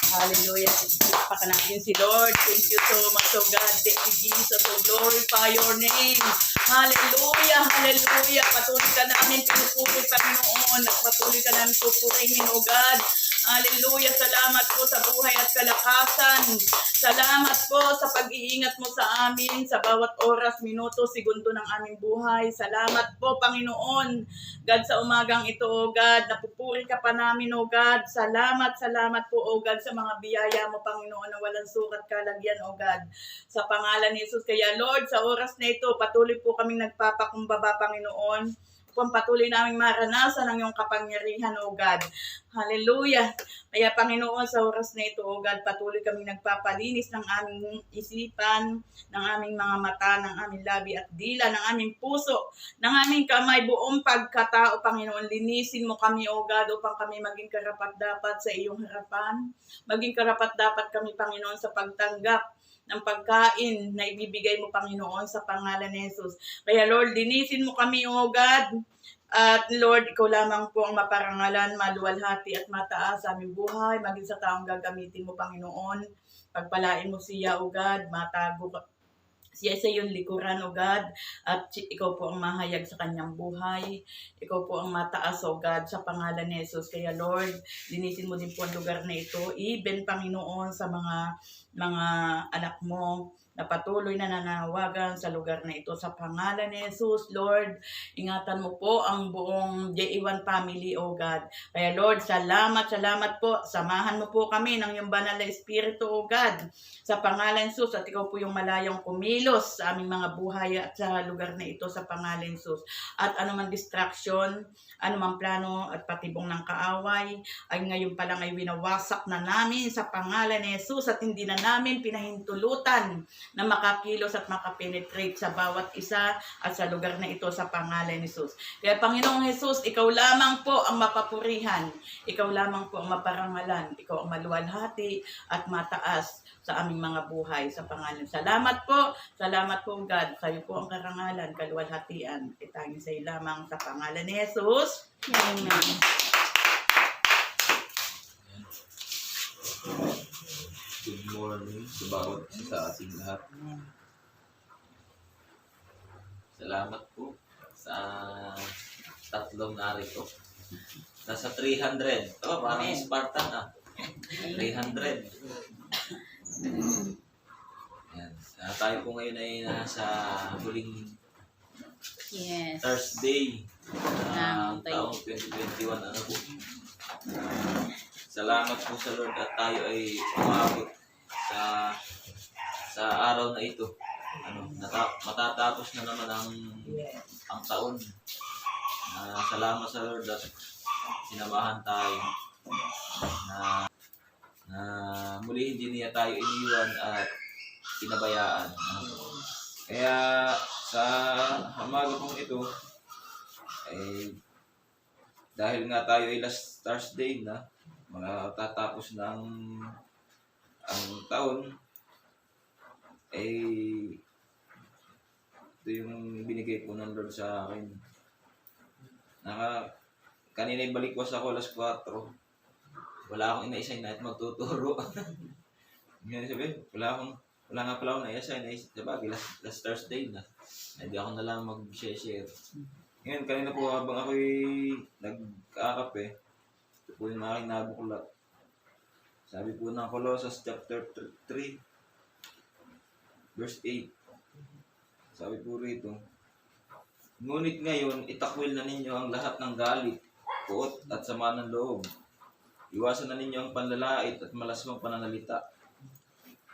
Hallelujah. Pakpan natin si Lord. Thank you so much, oh God. Thank you, Jesus. Oh, glorify your name. Hallelujah. Hallelujah. Patuloy ka namin pinupuri, Panginoon. At patuloy ka namin pupurihin, oh God. Hallelujah. Salamat po sa buhay at kalakasan. Salamat po sa pag-iingat mo sa amin sa bawat oras, minuto, segundo ng aming buhay. Salamat po, Panginoon. God, sa umagang ito, O God, napupuri ka pa namin, O God. Salamat, salamat po, O God, sa mga biyaya mo, Panginoon, na walang sukat kalagyan, O God. Sa pangalan ni Jesus. Kaya, Lord, sa oras na ito, patuloy po kaming nagpapakumbaba, Panginoon. Kung patuloy naming maranasan ang iyong kapangyarihan, O God. Hallelujah. Kaya, Panginoon, sa oras na ito, O God, patuloy kaming nagpapalinis ng aming isipan, ng aming mga mata, ng aming labi at dila, ng aming puso, ng aming kamay, buong pagkatao, Panginoon. Linisin mo kami, O God, upang kami maging karapat-dapat sa iyong harapan. Maging karapat-dapat kami, Panginoon, sa pagtanggap ng pagkain na ibibigay mo, Panginoon, sa pangalan ni Jesus. Kaya, Lord, linisin mo kami, O God. At Lord, ikaw lamang po ang maparangalan, maluwalhati at mataas sa aming buhay, maging sa taong gagamitin mo, Panginoon. Pagpalain mo siya, O God, matago siya sa iyong likuran, O God, at ikaw po ang mahayag sa kanyang buhay. Ikaw po ang mataas, O God, sa pangalan ni Jesus. Kaya Lord, linisin mo din po ang lugar na ito, even, Panginoon, sa mga anak mo na patuloy na nananawagan sa lugar na ito. Sa pangalan ni Jesus, Lord, ingatan mo po ang buong J1 family, O God. Kaya Lord, salamat po. Samahan mo po kami ng iyong banal na Espiritu, O God. Sa pangalan ni Jesus, at ikaw po yung malayong kumilos sa aming mga buhay at sa lugar na ito sa pangalan ni Jesus. At anumang distraction, anumang plano at patibong ng kaaway, ay ngayon pa lang ay winawasak na namin sa pangalan ni Jesus at hindi na namin pinahintulutan na makakilos at makapenetrate sa bawat isa at sa lugar na ito sa pangalan ni Jesus. Kaya Panginoong Jesus, ikaw lamang po ang mapapurihan, ikaw lamang po ang maparangalan, ikaw ang maluwalhati at mataas sa aming mga buhay sa pangalan. Salamat po God, sa iyo po ang karangalan, kaluwalhatian, itangin sa iyo lamang sa pangalan ni Jesus. Amen. Good morning sa bawat isa sa ating lahat. Salamat po sa tatlong narito. Nasa 300. Oh, parang Spartan ah. 300. Yan. Tayo po ngayon ay nasa huling Thursday ng taong 2021. Ano po? Salamat po sa Lord at tayo ay umabot sa araw na ito. Matatapos na naman ang taon. Salamat sa Lord at sinamahan tayo na muli hindi niya tayo iniwan at pinabayaan. Kaya sa hamaga pong ito ay dahil nga tayo ay last Thursday na, matatapos ng ang taon, ay ito yung binigay po ng Lord sa akin. Kanina balikwas ako alas 4. Wala akong ina-assign na at magtuturo. Ngayon sabi, wala nga pala akong na-assign. Sabagay, last Thursday na. Hindi ako na lang mag-share. Ngayon, kanina po habang ako'y nagkakape, ito po yung aking nabuklat. Sabi po ng Colossus chapter 3, verse 8. Sabi po rito, ngunit ngayon, itakwil na ninyo ang lahat ng galit, puot at sama ng loob. Iwasan na ninyo ang panlalait at malasmang pananalita.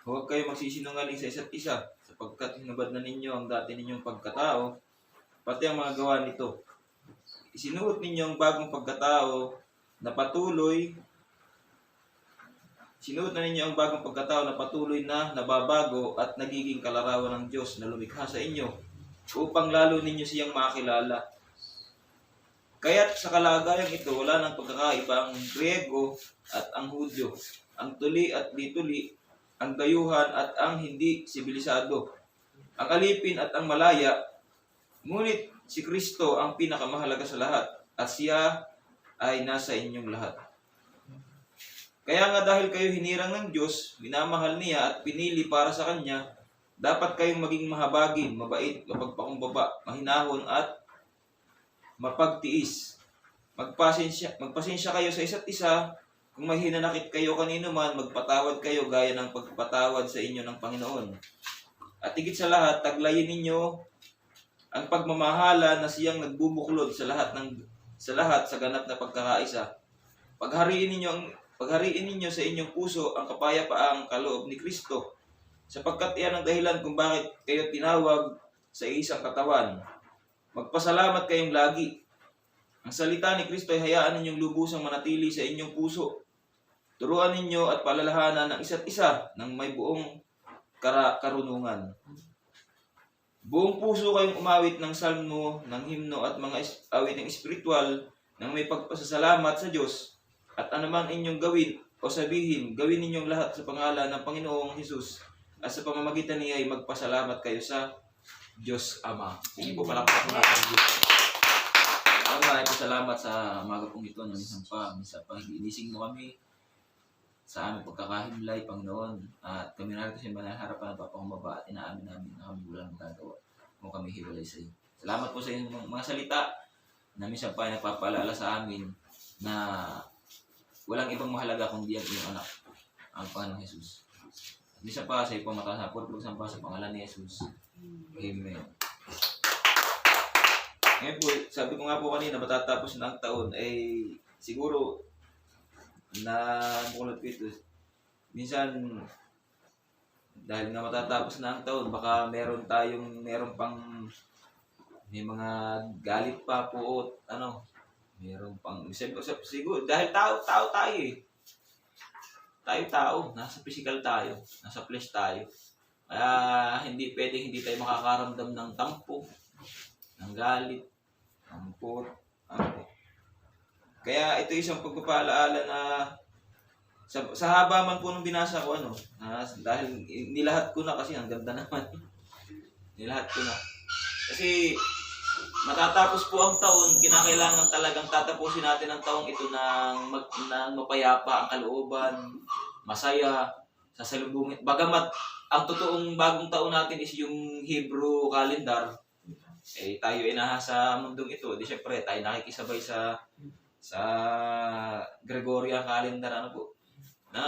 Huwag kayo magsisinungaling sa isa't isa, sapagkat hinubad na ninyo ang dati ninyong pagkatao, pati ang mga gawa nito. Isinuot ninyo ang bagong pagkatao na patuloy. Sinuot na ninyo ang bagong pagkatao na patuloy na nababago at nagiging kalarawan ng Diyos na lumikha sa inyo, upang lalo ninyo siyang makilala. Kaya't sa kalagayang ito, wala nang pagkakaiba ang Griego at ang Hudyo, ang tuli at di tuli, ang dayuhan at ang hindi sibilisado, ang alipin at ang malaya. Ngunit si Kristo ang pinakamahalaga sa lahat, at siya ay nasa inyong lahat. Kaya nga dahil kayo hinirang ng Diyos, minamahal niya at pinili para sa Kanya, dapat kayong maging mahabagin, mabait, mapagpakumbaba, mahinahon at mapagtiis. Magpasensya kayo sa isa't isa. Kung may hinanakit kayo kanino man, magpatawad kayo gaya ng pagpatawad sa inyo ng Panginoon. At higit sa lahat, taglayin ninyo ang pagmamahala na siyang nagbubuklod sa lahat sa ganap na pagkakaisa. Paghariin ninyo sa inyong puso ang kapayapaang kaloob ni Kristo, sapagkat iyan ang dahilan kung bakit kayo tinawag sa isang katawan. Magpasalamat kayong lagi. Ang salita ni Kristo ay hayaan ninyong lubusang manatili sa inyong puso. Turuan ninyo at paalalahanan ng isa't isa ng may buong karunungan. Buong puso kayong umawit ng salmo, ng himno at mga awit ng espiritual nang may pagpasasalamat sa Diyos. At anuman inyong gawin o sabihin, gawin ninyong lahat sa pangalan ng Panginoong Hesus. At sa pamamagitan niya ay magpasalamat kayo sa Diyos Ama. Sige po, palakpak natin Diyos. Maraming salamat sa umaga pong ito. Minsan pa inising mo kami sa aming pagkakahimlay, Panginoon. At kami narito sa mga harapan ng papakumbaba at inaamin namin na kami walang magagawa kung kami hiwalay sa iyo. Salamat po sa inyong mga salita na minsan pa ay nagpapaalala sa amin na walang ibang mahalaga kundi ang iyong anak, ang Panginoong Jesus. At minsan pa sa iyo po mataas na purpose pa sa pangalan ni Jesus. Amen. Ngayon po, sabi ko nga po kanina, matatapos na ang taon, ay siguro na bukulot ko ito. Minsan, dahil nga matatapos na ang taon, baka meron pang, may mga galit pa po, meron pang, siguro, dahil tao tayo eh. Tayo, nasa physical tayo, nasa flesh tayo. Kaya hindi tayo makakaramdam ng tampo, ng galit, ng pot, Kaya ito isang pagpapaalaala na sa haba man po nung binasa ko, dahil nilahat ko na kasi ang ganda naman. Nilahat ko na. Kasi matatapos po ang taon, kinakailangan talagang tatapusin natin ang taong ito ng mapayapa ang kalooban, masaya, sasalubungin. Bagamat ang totoong bagong taon natin is yung Hebrew calendar, tayo ay nasa mundong ito. Di syempre, tayo nakikisabay sa Gregorian calendar, na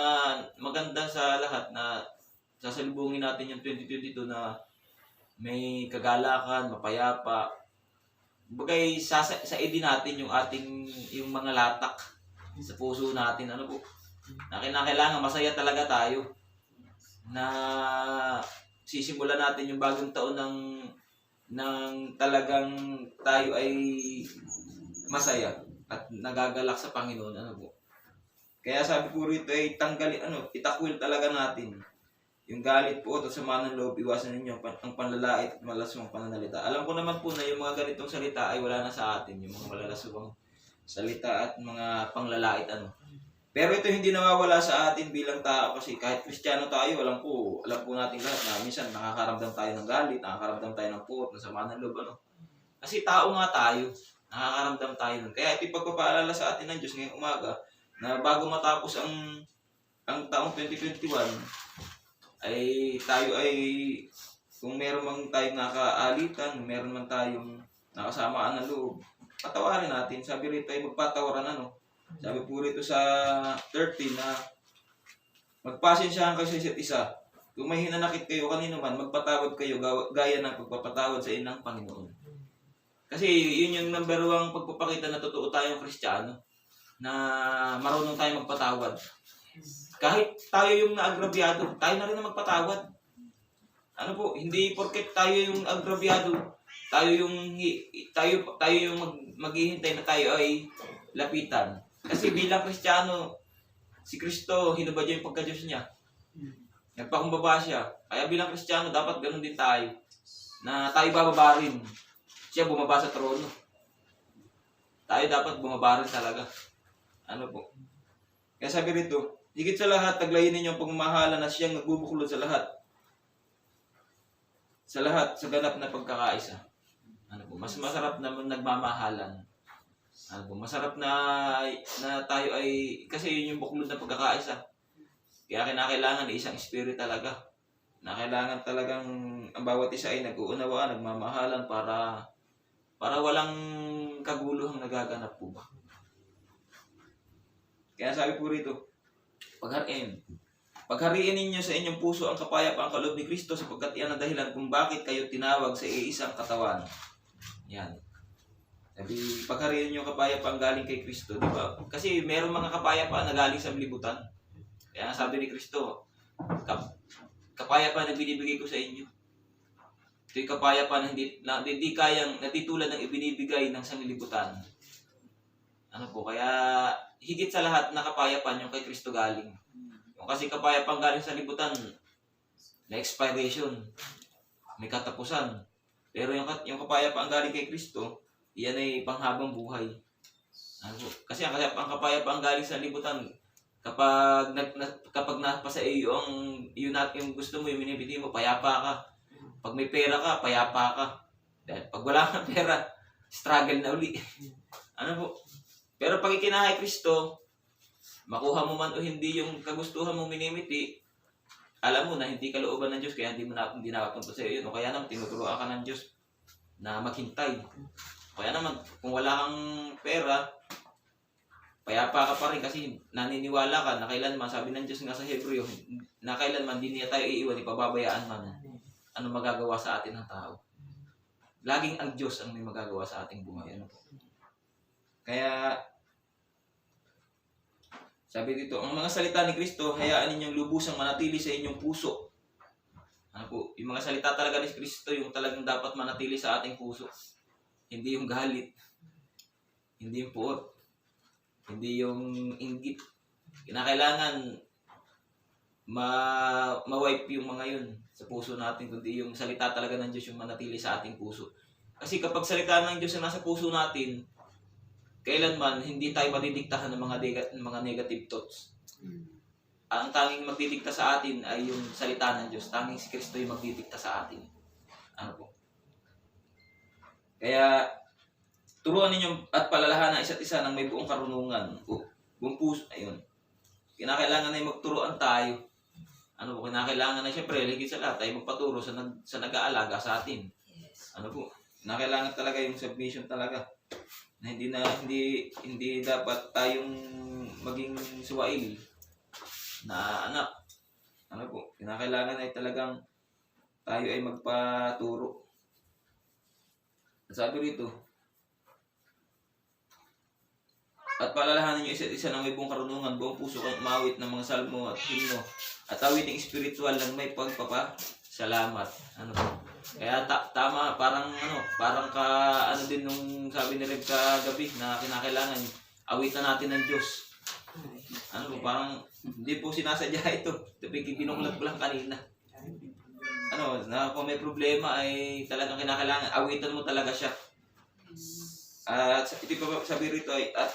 maganda sa lahat na sasalubungin natin yung 2022 na may kagalakan, mapayapa. Bagay sa edin natin yung mga latak sa puso natin, na kinakailangan masaya talaga tayo na sisimulan natin yung bagong taon ng talagang tayo ay masaya at nagagalak sa Panginoon, Kaya sabi po rito ay tanggalin, itakwil talaga natin yung galit po at sama ng loob, iwasan ninyo ang panlalait at malaswang pananalita. Alam ko naman po na yung mga ganitong salita ay wala na sa atin, yung mga malalaswang salita at mga panglalait, Pero ito hindi nawawala sa atin bilang tao kasi kahit Kristiyano tayo, alam po natin lahat na minsan nakakaramdam tayo ng galit, nakakaramdam tayo ng puot, ng sama ng loob, Kasi tao nga tayo, nakakaramdam tayo nun. Kaya ito pagpapaalala sa atin ng Diyos ngayong umaga na bago matapos ang taong 2021 ay tayo ay kung meron man tayong nakaalitan, meron man tayong nakasamaan ng loob, patawarin natin. Sabi rito ay magpatawaran, Sabi po rito sa 13 na magpasensyahan kayo sa isa't isa. Kung may hinanakit kayo kanino man, magpatawad kayo gaya ng pagpapatawad sa inang Panginoon. Kasi yun yung number 1 pagpapakita na totoo tayong Kristiyano, na marunong tayong magpatawad. Kahit tayo yung naagrabyado, tayo na rin na magpatawad. Hindi porket tayo yung agrabyado, tayo yung maghihintay na tayo ay lapitan. Kasi bilang Kristiyano, si Kristo, hinubad niya yung pagka-Diyos niya. Nagpakumbaba siya. Kaya bilang Kristiyano, dapat ganun din tayo. Na tayo bababa rin. Siya bumaba sa trono. Tayo dapat bumaba rin talaga. Kaya sabi rito, higit sa lahat, taglayin ninyo ang pagmamahala na siyang nagbubuklod sa lahat. Sa ganap na pagkakaisa. Mas masarap naman nagmamahalan Ano po, masarap na tayo ay, kasi yun yung buklod ng pagkakaisa. Kaya kinakailangan isang spirit talaga. Na kailangan talagang ang bawat isa ay nag-uunawaan, nagmamahalan para walang kaguluhang nagaganap po ba. Kaya sabi po rito, paghariin ninyo sa inyong puso ang kapayapaan kaloob ni Kristo sapagkat iyan ang dahilan kung bakit kayo tinawag sa iisang katawan. Yan. Sabi, paghariin niyo ang kapayapaan galing kay Kristo, di ba? Kasi meron mga kapayapaan na galing sa libutan. Kaya sabi ni Kristo, kapayapaan na binibigay ko sa inyo. Ito yung kapayapaan na hindi kayang, natitulad ng ibinibigay ng sanglibutan. Ano po, kaya higit sa lahat na kapayapaan yung kay Kristo galing. Yung kasi kapayapaan galing sa libutan, na expiration, may katapusan. Pero yung kapayapaan galing kay Kristo, iyan ay panghabang buhay. Ano po? Kasi ang kapayapaan galing sa libutan, kapag napasa iyo yung gusto mo, yung minibili mo, payapa ka. Pag may pera ka, payapa ka. Dahil pag wala kang pera, struggle na uli. Ano po? Pero pag ikinahay Kristo, makuha mo man o hindi yung kagustuhan mong minimiti, alam mo na hindi kalooban ng Diyos, kaya hindi nakapunta sa iyo yun. O kaya naman, tinuturuan ka ng Diyos na maghintay. Kaya naman, kung wala kang pera, payapa ka pa rin kasi naniniwala ka na kailanman, sabi ng Diyos nga sa Hebreo, na kailanman di niya tayo iiwan, ipababayaan man. Ano magagawa sa atin ng tao? Laging ang Diyos ang may magagawa sa ating buhay. Ano po? Kaya, sabi dito, ang mga salita ni Kristo, hayaan ninyong lubusang manatili sa inyong puso. Ano po? Yung mga salita talaga ni Kristo, yung talagang dapat manatili sa ating puso. Hindi yung galit. Hindi yung puot. Hindi yung inggit. Kinakailangan ma-wipe yung mga yun sa puso natin, kundi yung salita talaga ng Diyos yung manatili sa ating puso. Kasi kapag salita ng Diyos na nasa puso natin, kailanman hindi tayo madidiktahan ng mga negative thoughts. Ang tanging magdidikta sa atin ay yung salita ng Diyos. Tanging si Kristo yung magdidikta sa atin. Ano po? Kaya, turuan ninyo at palalahanan isa't isa ng may buong karunungan. Buong puso, ayun. Kinakailangan na magturuan tayo. Ano po, kinakailangan na siyempre, higit sa lahat, tayo magpaturo sa nag-aalaga sa atin. Ano po, kinakailangan talaga yung submission talaga. Na hindi dapat tayong maging suwail na anak. Ano po, kinakailangan ay talagang tayo ay magpaturo. Sabi rito, at palalahanan niyo isa't isa ng may buong karunungan, buong puso kayong umawit ng mga salmo at himno at awit ng espiritual ng may pagpapasalamat. Ano po? Kaya tama, parang din nung sabi ni Reb kagabi na kinakailangan awitan natin ng Diyos. Ano po, parang hindi po sinasadya ito. Binuklat ko lang kanina. Ano, na kung may problema ay talagang kinakailangan awitan mo talaga siya. At ito pa sabi rito ay at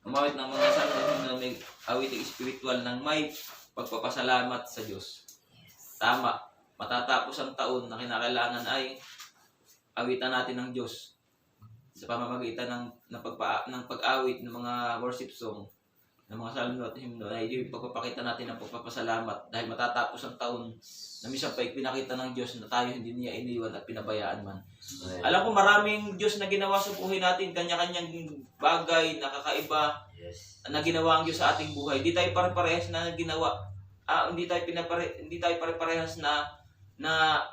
umawit ng mga salmo na may awiting espiritual ng may pagpapasalamat sa Diyos. Tama. Matatapos ang taon na kinakailangan ay awitan natin ng Diyos sa pamamagitan ng pag-awit ng mga worship song, ng mga salmo at hymno, ay yung pagpapakita natin ng pagpapasalamat dahil matatapos ang taon na minsan pa pinakita ng Diyos na tayo hindi niya iniwan at pinabayaan man. Right. Alam ko maraming Diyos na ginawa sa buhay natin, kanya-kanyang bagay, nakakaiba, na ginawa ang Diyos sa ating buhay. Hindi tayo pare-parehas na ginawa. Hindi tayo pare-parehas na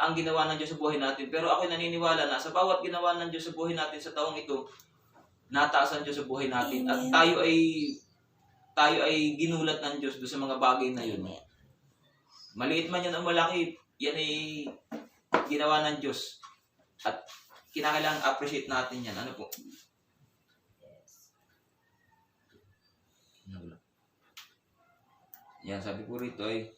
ang ginawa ng Diyos sa buhay natin. Pero ako'y naniniwala na sa bawat ginawa ng Diyos sa buhay natin sa taong ito, nataas ang Diyos sa buhay natin. At tayo ay ginulat ng Diyos doon sa mga bagay na yun. Maliit man yan o malaki, yan ay ginawa ng Diyos. At kinakailangan appreciate natin yan. Ano po? Yan, sabi ko rito ay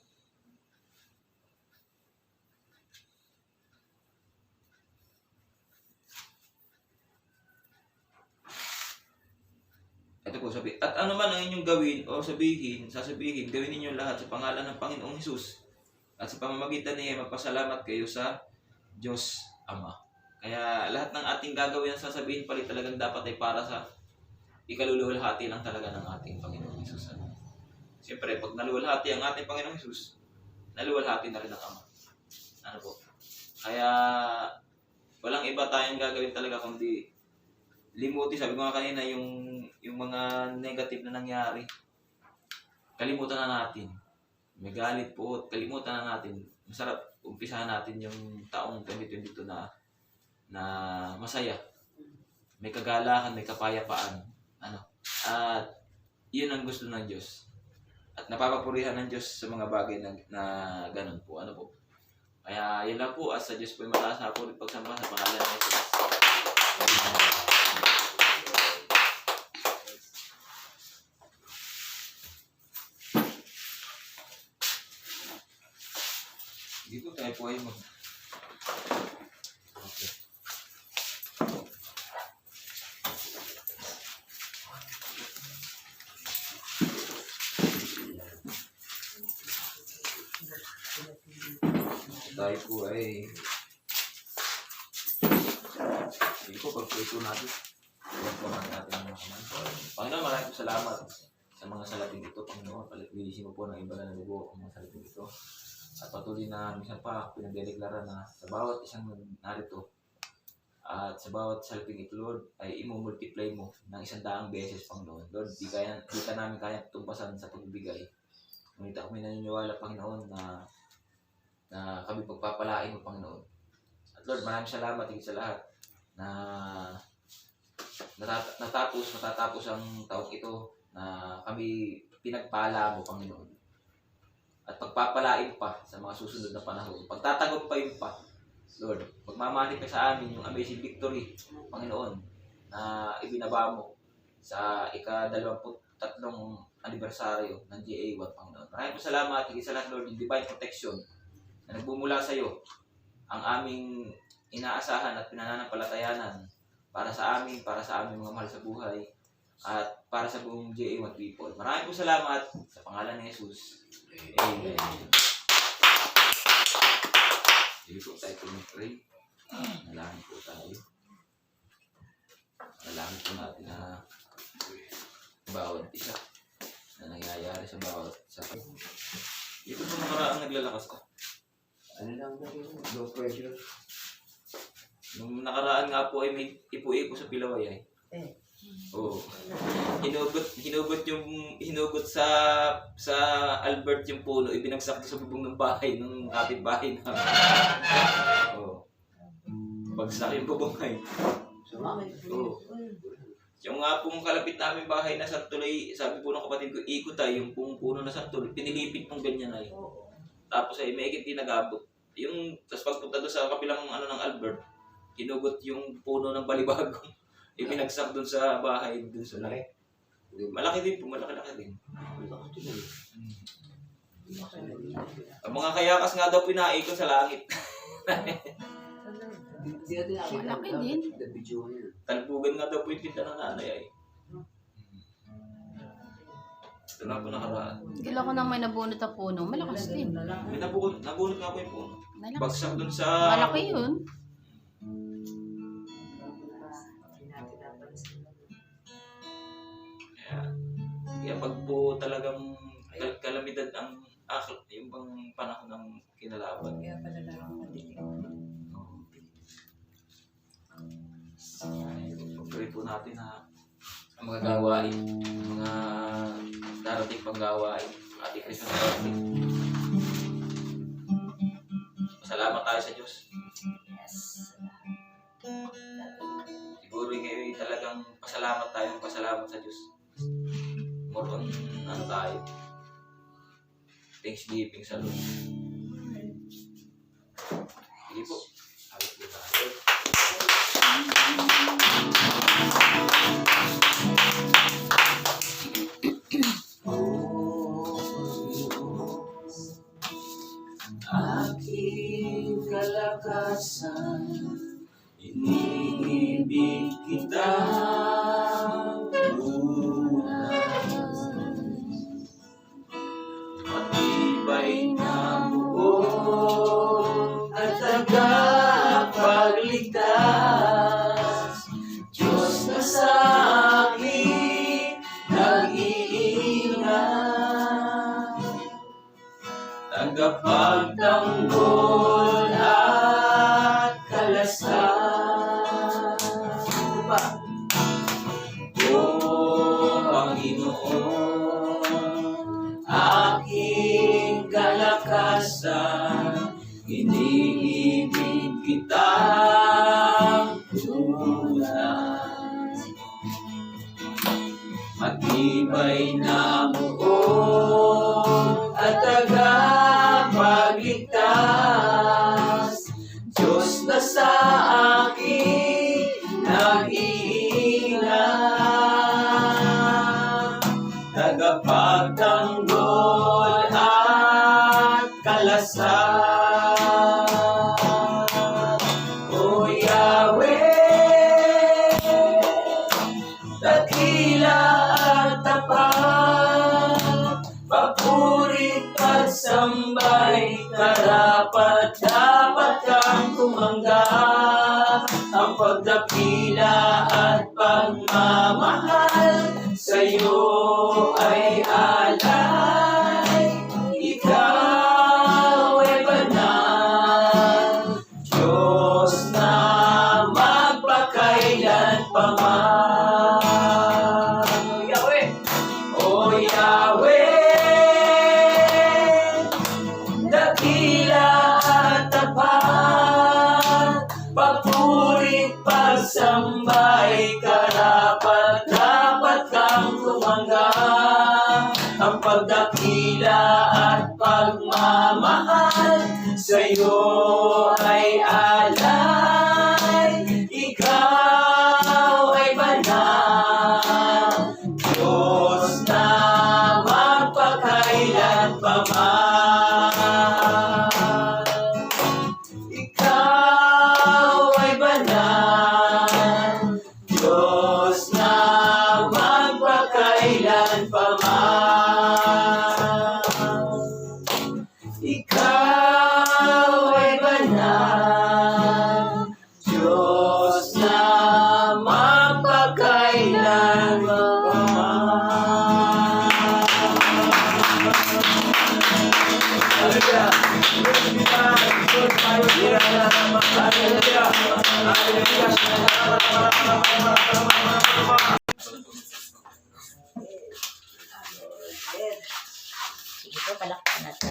ito po sabi, at ano man ang inyong gawin o sasabihin, gawin ninyo lahat sa pangalan ng Panginoong Hesus at sa pamamagitan niya magpasalamat kayo sa Diyos Ama. Kaya lahat ng ating gagawin at sasabihin pala talagang dapat ay para sa ikaluluwalhati lang talaga ng ating Panginoong Hesus. Siyempre, pag naluwalhati ang ating Panginoong Hesus, naluwalhati na rin ang Ama. Ano po? Kaya walang iba tayong gagawin talaga kundi limuti. Sabi ko nga kanina, yung mga negative na nangyari, kalimutan na natin. May galit po, kalimutan na natin. Masarap, umpisahan natin yung taong 2022 na masaya. May kagalakan, may kapayapaan. At yun ang gusto ng Diyos. At napapapurihan ng Diyos sa mga bagay na ganun po. Ano po? Kaya yun lang po. At sa Diyos po yung mataas na po pagsamba sa pangalan ng Jesus. Dito tayo po ay Okay. Tayo po ay hindi po pagputo natin. Huwag po natin ang mga kaman. Panginoon, maraming po salamat sa mga salaping ito. Panginoon, palilisin mo po ng iba na nabubuo ang mga salaping ito. At patuloy na minsan pa pinagdedeklara na sa bawat isang narito at sa bawat salaping ito, Lord, ay imumultiply mo ng 100 beses, Panginoon. Lord, di ka namin kaya tumpasan sa pagbibigay. Ngunit ako may naniniwala, Panginoon, na kami pagpapalain mo, Panginoon. At Lord, maraming salamat higit sa lahat na matatapos ang taong ito na kami pinagpala mo, Panginoon. At pagpapalain pa sa mga susunod na panahon. Pagtatagumpayin pa, Lord. Pagmamani pa sa amin yung amazing victory, Panginoon, na ibinaba mo sa ika-23 anibersaryo ng GA1, Panginoon. Maraming salamat, higit sa lahat, Lord, yung divine protection na nagbumula sa iyo, ang aming inaasahan at pinananampalatayanan para sa aming mga mahal sa buhay, at para sa buong GA1 people. Maraming po salamat sa pangalan ni Jesus. Amen. Sige po tayo po mag-pray. Nalangin po tayo. Nalangin po natin na bawat isa na nangyayari sa bawat isa. Ito po nakaraang naglalakas ka. Ano lang na low pressure? Nung nakaraan nga po ay may ipo-ipo sa Pilaway ay. Oo. Hinugot sa Albert yung puno, ibinagsak sa bubong ng bahay ng kapitbahay namin. Oo. Bagsak yung bubong ay. Oo. Yung nga pong kalapit namin bahay na santuloy, sabi po ng kapatid ko, ikot tayo yung puno na santuloy, pinilipit mong ganyan ay. Tapos ay may ikit tinagabot. Tapos pagpunta doon sa kabilang ng Albert, hinugot yung puno ng balibagong. Ibinagsak doon sa bahay, doon sa laki. Malaki din po, malaki din. Ang mga kayakas nga daw pinaikot sa langit. Malaki din. Talbugan nga daw po yung tinta ng nanay ay. Ito na po nakaraan. Gila ko nang may nabunot na puno. Malakas din. May nabunot nga po yung puno. Malakas. Bagsak doon sa... Malaki yun. Kaya pag po talagang kalamidad ang yung bang panahon ng kinalaban. Pag-pray po natin na ang mga gawain, mga darating pang gawain, ating Kristo na darating. Masalamat tayo sa Diyos. Siguro ngayon talagang pasalamat sa Diyos. More on tayo. Thanksgiving sa Lord. Sige po. Halit po tayo. Aking kalakasan, iniibig kita. Matibay na buo at tagapagligtas. tagapagtanggol at kalasas. Ano ba? O Panginoon, aking kalakasan, iniibig kitang tunay. Matibay na muong at tagapagligtas, Diyos na sa akin nag-iingat, tagapagtanggol at kalasas. O Yahweh, dakila at tapat, papurit pagsambay, karapat dapat kang tumanggap. Ang pagdakila at pagmamahal sa'yo ay alay. Ikaw ay banal, Diyos na magpakailan pa man. O Yahweh, dakila at tapat, papurit pagsambay, karapat dapat kang tumanggap. Ang pagdakila at pagmamahal sa'yo ay alay. Ikaw ay banal, Diyos na magpakailan pa man. Ikaw ay banal, Diyos na magpakailan pa man. Ikaw ay banal, Diyos na magpakailan pa man. Hallelujah. Sige po, palakpan natin.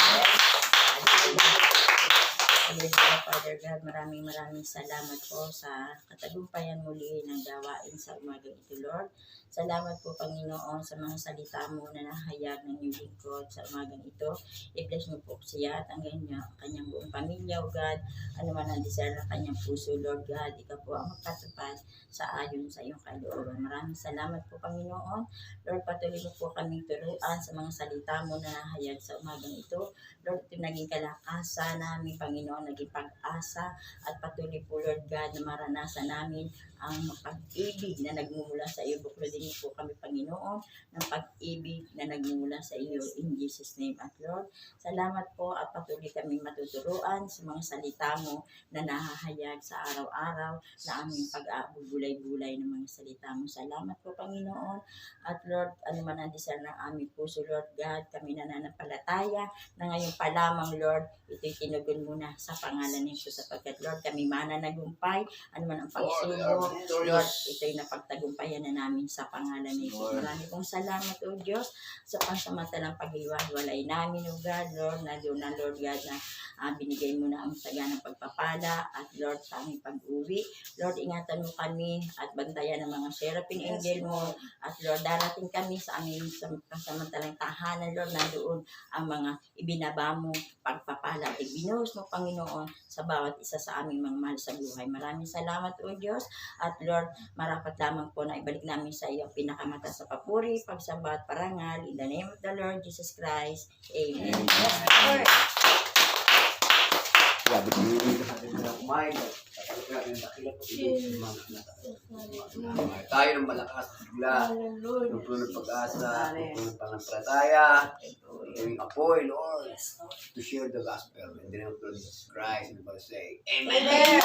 Hallelujah, Father God, maraming salamat po sa katagumpayan muli ng gawain sa umagang ito, Lord. Salamat po, Panginoon, sa mga salita mo na nahayag ng iyong lingkod sa umagang ito. I-bless mo po siya at ang kanyang buong pamilya, O God. Ano man ang desire ng kanyang puso, Lord God. Ikaw po ang magpatupad sa ayon sa iyong kalooban. Maraming salamat po, Panginoon. Lord, patuloy mo po kaming turuan sa mga salita mo na nahayag sa umagang ito. Lord, ito naging kalakasan namin, Panginoon, naging pag-asa at patuloy po, Lord God, na maranasan namin ang pag-ibig na nagmumula sa iyo. Buklodin niyo po kami, Panginoon, ng pag-ibig na nagmumula sa iyo. In Jesus' name at Lord, salamat po at patuloy kami matuturuan sa mga salita mo na nahahayag sa araw-araw na aming pag-abulay-bulay ng mga salita mo. Salamat po, Panginoon. At Lord, ano man ang desire ng aming puso, Lord God, kami nananampalataya na ngayon pa lamang, Lord, ito'y tinugon muna sa pangalan ni Jesus, sapagkat, Lord, kami mananagumpay, ano man ang pagsubok, Lord, ito'y napagtagumpayan na namin sa pangalan ni Jesus. Marami pong salamat, O Diyos, sa pansamantalang pag-iwalay namin, O God, Lord, na doon na, Lord God, na binigay mo na ang saganang pagpapala at, Lord, sa aming pag-uwi. Lord, ingatan mo kami at bantayan ng mga seraphim angel mo. At, Lord, darating kami sa aming pansamantalang tahanan, Lord, na doon ang mga ibinaba mo, pagpapala at ibinuhos mo, Panginoon, sa bawat isa sa aming mga mahal sa buhay. Maraming salamat, O Diyos. At Lord, marapat lamang po na ibalik namin sa iyo ang pinakamataas sa papuri, pagsamba at parangal. In the name of the Lord Jesus Christ. Amen. Yes, Lord. Sabi ko, hindi na kumain. Tatalog natin ang dakila po. Tayo ng malakas at bigla. Yung puno ng pag-asa, yung puno ng pananampalataya, yung apoy, Lord, to share the gospel. In the name of the Lord Jesus Christ, and we say, Amen.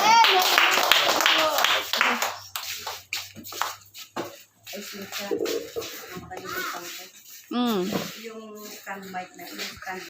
Ay, sinta. Makalimutan ko. Mm. Yung can mic na, yung can